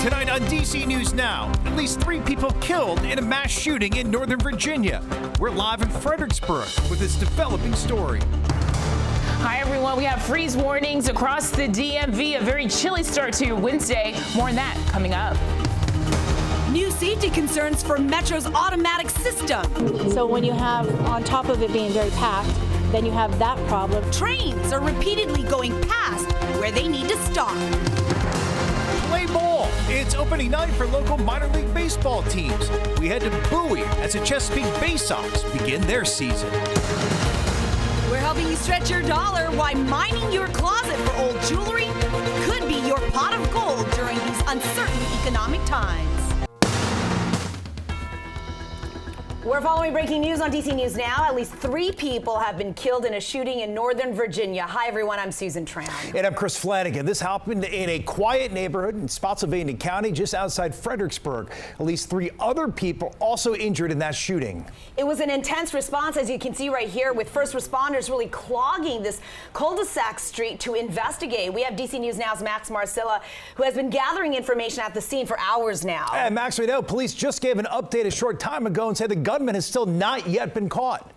Tonight on DC News Now, at least 3 people killed in a mass shooting in Northern Virginia. We're live in Fredericksburg with this developing story. Hi, everyone. We have freeze warnings across the DMV. A very chilly start to your Wednesday. More on that coming up. New safety concerns for Metro's automatic system. So when you have, on top of it being very packed, then you have that problem. Trains are repeatedly going past where they need to stop. Play ball. It's opening night for local minor league baseball teams. We head to Bowie as the Chesapeake Bay Sox begin their season. We're helping you stretch your dollar while mining your closet for old jewelry could be your pot of gold during these uncertain economic times. We're following breaking news on DC News Now. At least 3 people have been killed in a shooting in Northern Virginia. Hi, everyone. I'm Susan Tran. And I'm Chris Flanagan. This happened in a quiet neighborhood in Spotsylvania County, just outside Fredericksburg. At least 3 other people also injured in that shooting. It was an intense response, as you can see right here, with first responders really clogging this cul-de-sac street to investigate. We have DC News Now's Max Marcilla, who has been gathering information at the scene for hours now. And Max, we know police just gave an update a short time ago and said the gunman has still not yet been caught.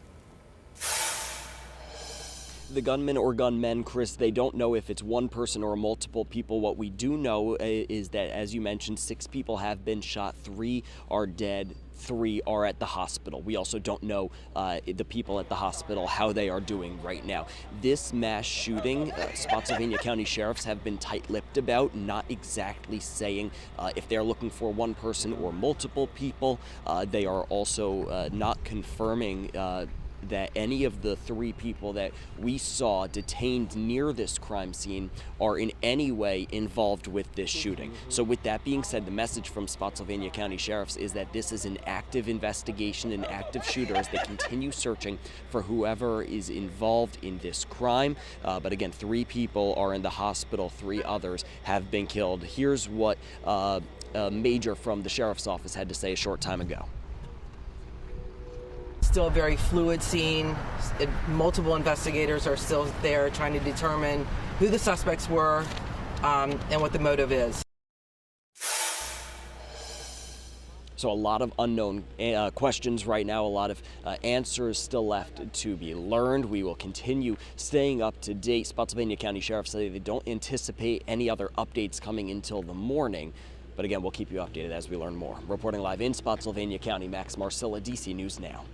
The gunman or gunmen, Chris, they don't know if it's one person or multiple people. What we do know is that, as you mentioned, 6 people have been shot, 3 are dead, 3 are at the hospital. We also don't know the people at the hospital, how they are doing right now. This mass shooting, Spotsylvania County sheriffs have been tight-lipped about, not exactly saying if they're looking for one person or multiple people. They are also not confirming that any of the 3 people that we saw detained near this crime scene are in any way involved with this shooting. So with that being said, the message from Spotsylvania County Sheriffs is that this is an active investigation, an active shooter, as they continue searching for whoever is involved in this crime. But again, 3 people are in the hospital, 3 others have been killed. Here's what a major from the sheriff's office had to say a short time ago. Still a very fluid scene. Multiple investigators are still there trying to determine who the suspects were and what the motive is. So a lot of unknown questions right now, a lot of answers still left to be learned. We will continue staying up to date. Spotsylvania County Sheriff said they don't anticipate any other updates coming until the morning. But again, we'll keep you updated as we learn more. Reporting live in Spotsylvania County, Max Marcilla, DC News Now.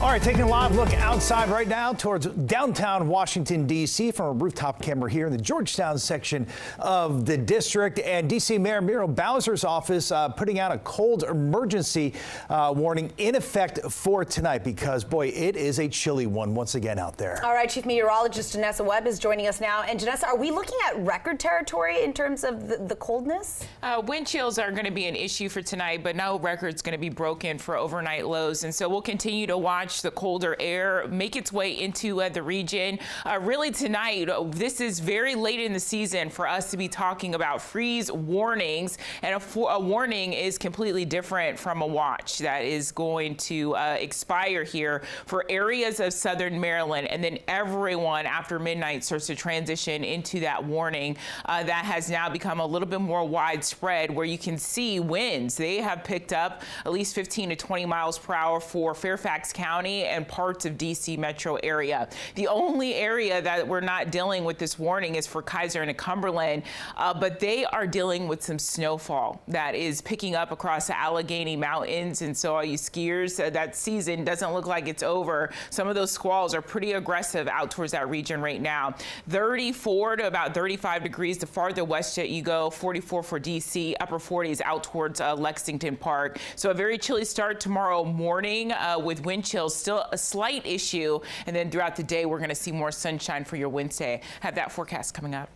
All right, taking a live look outside right now towards downtown Washington, D.C. from a rooftop camera here in the Georgetown section of the district. And D.C. Mayor Muriel Bowser's office putting out a cold emergency warning in effect for tonight because, boy, it is a chilly one once again out there. All right, Chief Meteorologist Janessa Webb is joining us now. And Janessa, are we looking at record territory in terms of the coldness? Wind chills are going to be an issue for tonight, but no record's going to be broken for overnight lows. And so we'll continue to watch the colder air make its way into the region. Really tonight, this is very late in the season for us to be talking about freeze warnings, and a warning is completely different from a watch that is going to expire here for areas of southern Maryland, and then everyone after midnight starts to transition into that warning that has now become a little bit more widespread, where you can see winds. They have picked up at least 15 to 20 miles per hour for Fairfax County and parts of DC metro area. The only area that we're not dealing with this warning is for Kaiser and Cumberland, but they are dealing with some snowfall that is picking up across the Allegheny Mountains. And so all you skiers, that season doesn't look like it's over. Some of those squalls are pretty aggressive out towards that region right now. 34 to about 35 degrees the farther west that you go, 44 for DC, upper 40s out towards Lexington Park. So a very chilly start tomorrow morning with wind chills. Still a slight issue, and then throughout the day we're going to see more sunshine for your Wednesday. Have that forecast coming up.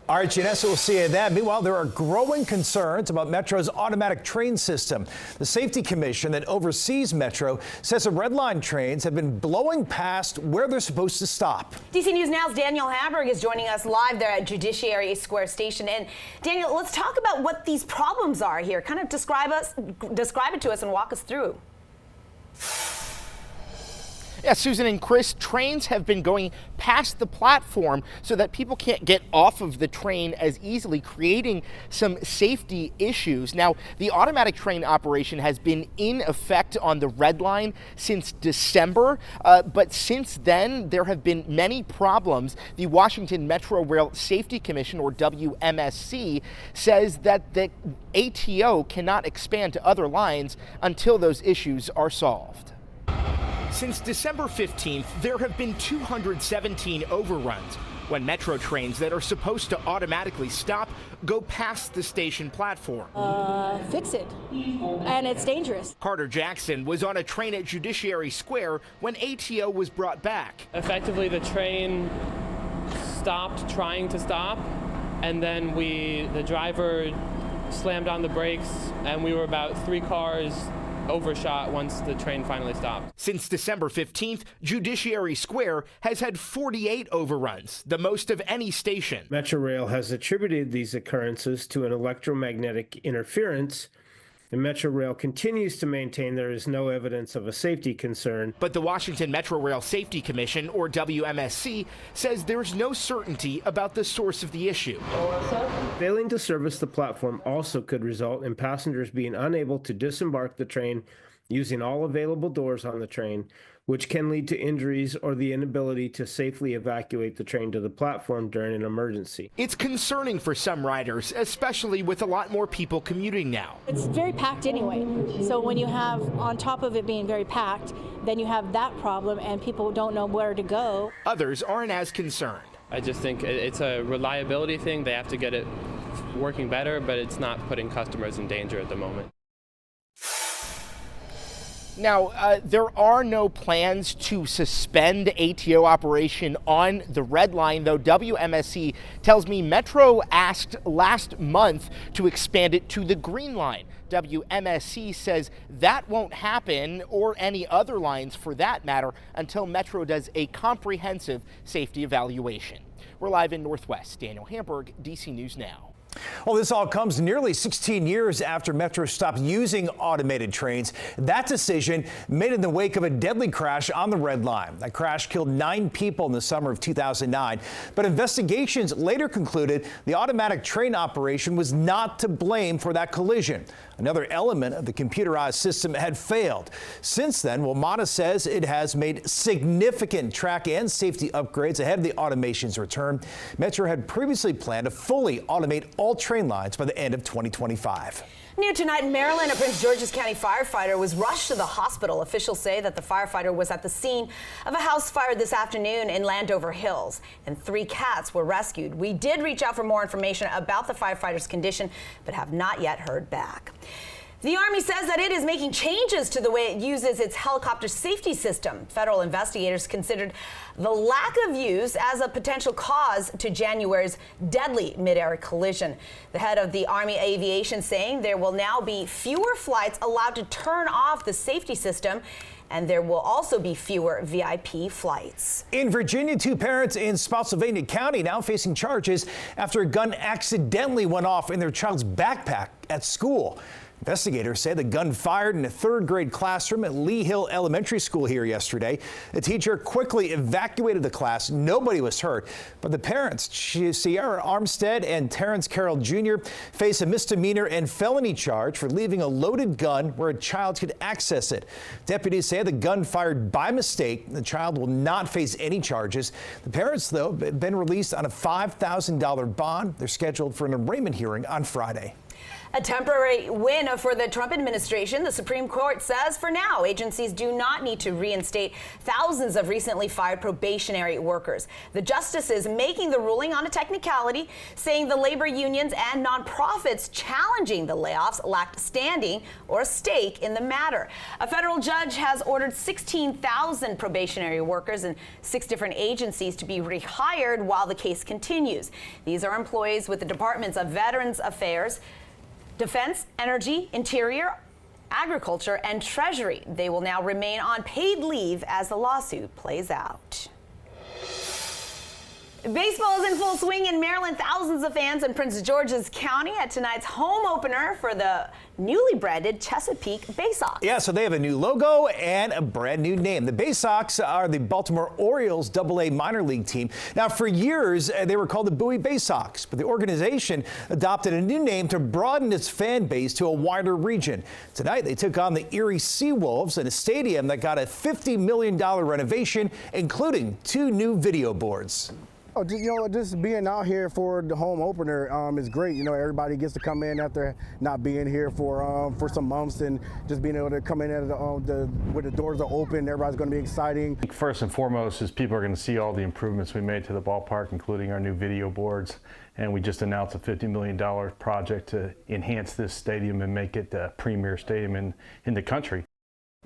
All right, Janessa, we'll see you then. Meanwhile, there are growing concerns about Metro's automatic train system. The Safety Commission that oversees Metro says the Red Line trains have been blowing past where they're supposed to stop. DC News Now's Daniel Hamburg is joining us live there at Judiciary Square Station. And Daniel, let's talk about what these problems are here. Kind of describe it to us and walk us through. Yeah, Susan and Chris, trains have been going past the platform so that people can't get off of the train as easily, creating some safety issues. Now, the automatic train operation has been in effect on the Red Line since December, but since then there have been many problems. The Washington Metro Rail Safety Commission, or WMSC, says that the ATO cannot expand to other lines until those issues are solved. Since December 15th, there have been 217 overruns when Metro trains that are supposed to automatically stop go past the station platform. Fix it. And it's dangerous. Carter Jackson was on a train at Judiciary Square when ATO was brought back. Effectively, the train stopped trying to stop, and then the driver slammed on the brakes, and we were about 3 cars overshot once the train finally stopped. Since December 15th, Judiciary Square has had 48 overruns, the most of any station. Metrorail has attributed these occurrences to an electromagnetic interference, and Metrorail continues to maintain there is no evidence of a safety concern. But the Washington Metro Rail Safety Commission, or WMSC, says there's no certainty about the source of the issue. Failing to service the platform also could result in passengers being unable to disembark the train using all available doors on the train, which can lead to injuries or the inability to safely evacuate the train to the platform during an emergency. It's concerning for some riders, especially with a lot more people commuting now. It's very packed anyway. So when you have, on top of it being very packed, then you have that problem and people don't know where to go. Others aren't as concerned. I just think it's a reliability thing. They have to get it working better, but it's not putting customers in danger at the moment. Now, there are no plans to suspend ATO operation on the Red Line, though WMSC tells me Metro asked last month to expand it to the Green Line. WMSC says that won't happen, or any other lines for that matter, until Metro does a comprehensive safety evaluation. We're live in Northwest. Daniel Hamburg, DC News Now. Well, this all comes nearly 16 years after Metro stopped using automated trains. That decision made in the wake of a deadly crash on the Red Line. That crash killed 9 people in the summer of 2009. But investigations later concluded the automatic train operation was not to blame for that collision. Another element of the computerized system had failed. Since then, WMATA says it has made significant track and safety upgrades ahead of the automation's return. Metro had previously planned to fully automate all train lines by the end of 2025. New tonight in Maryland, a Prince George's County firefighter was rushed to the hospital. Officials say that the firefighter was at the scene of a house fire this afternoon in Landover Hills, and 3 cats were rescued. We did reach out for more information about the firefighter's condition, but have not yet heard back. The Army says that it is making changes to the way it uses its helicopter safety system. Federal investigators considered the lack of use as a potential cause to January's deadly mid-air collision. The head of the Army Aviation saying there will now be fewer flights allowed to turn off the safety system, and there will also be fewer VIP flights. In Virginia, 2 parents in Spotsylvania County now facing charges after a gun accidentally went off in their child's backpack at school. Investigators say the gun fired in a 3rd grade classroom at Lee Hill Elementary School here yesterday. The teacher quickly evacuated the class. Nobody was hurt, but the parents, Sierra Armstead and Terrence Carroll Jr., face a misdemeanor and felony charge for leaving a loaded gun where a child could access it. Deputies say the gun fired by mistake. The child will not face any charges. The parents, though, have been released on a $5,000 bond. They're scheduled for an arraignment hearing on Friday. A temporary win for the Trump administration. The Supreme Court says for now, agencies do not need to reinstate thousands of recently fired probationary workers. The justices making the ruling on a technicality, saying the labor unions and nonprofits challenging the layoffs lacked standing or a stake in the matter. A federal judge has ordered 16,000 probationary workers in 6 different agencies to be rehired while the case continues. These are employees with the Departments of Veterans Affairs, Defense, Energy, Interior, Agriculture, and Treasury. They will now remain on paid leave as the lawsuit plays out. Baseball is in full swing in Maryland. Thousands of fans in Prince George's County at tonight's home opener for the newly branded Chesapeake Bay Sox. Yeah, so they have a new logo and a brand new name. The Bay Sox are the Baltimore Orioles AA minor league team. Now, for years, they were called the Bowie Bay Sox, but the organization adopted a new name to broaden its fan base to a wider region. Tonight, they took on the Erie Seawolves in a stadium that got a $50 million renovation, including 2 new video boards. Oh, just being out here for the home opener is great. Everybody gets to come in after not being here for some months, and just being able to come in at where the doors are open. Everybody's going to be exciting. First and foremost is people are going to see all the improvements we made to the ballpark, including our new video boards. And we just announced a $50 million project to enhance this stadium and make it the premier stadium in the country.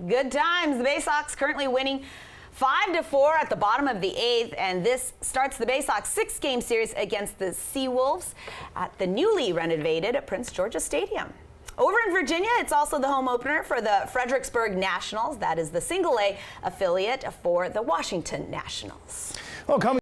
Good times. The Bay Sox currently winning 5-4 at the bottom of the 8th, and this starts the Bay Sox 6-game series against the Seawolves at the newly renovated Prince George's Stadium. Over in Virginia, it's also the home opener for the Fredericksburg Nationals. That is the single-A affiliate for the Washington Nationals. Well, coming